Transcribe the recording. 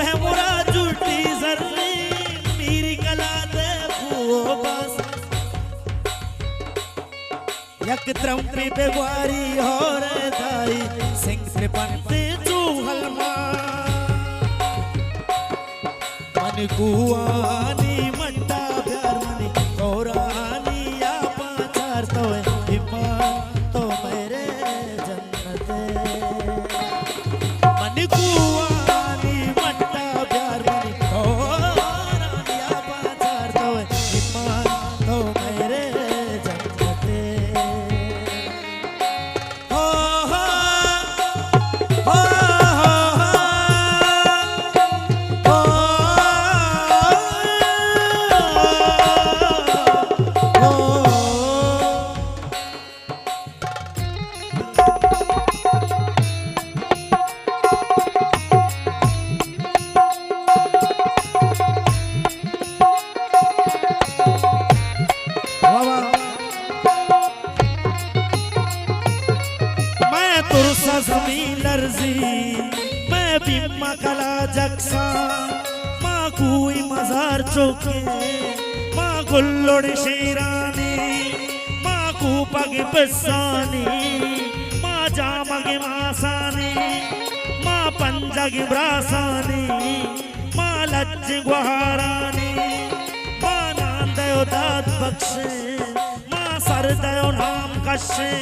है मोरा झूठी जर्री मेरी कला दे वो बस यक त्रंपी बेवारी और दाई सिंह से पंते चूहलमा मन कुआनी मट्टा प्यार मनी कोरानी या पाचार तो हिम्मत तो मेरे जन्नते मन कुआनी मट्टा प्यार मनी कोरानी या पाचार तो हिम्मत तो मेरे जन्नते हो हो हो जमीन लर्जी मैं बिम्मा कला जक्सा माँ कुई मजार चौके माँ गुल्लोड़ शेरानी माँ कू पग बसानी माँ जामग मासानी माँ पंजग ब्रासानी माँ लज्ज गुहारानी माँ नाम दयो दाद बख्शे माँ सर दयो नाम कशे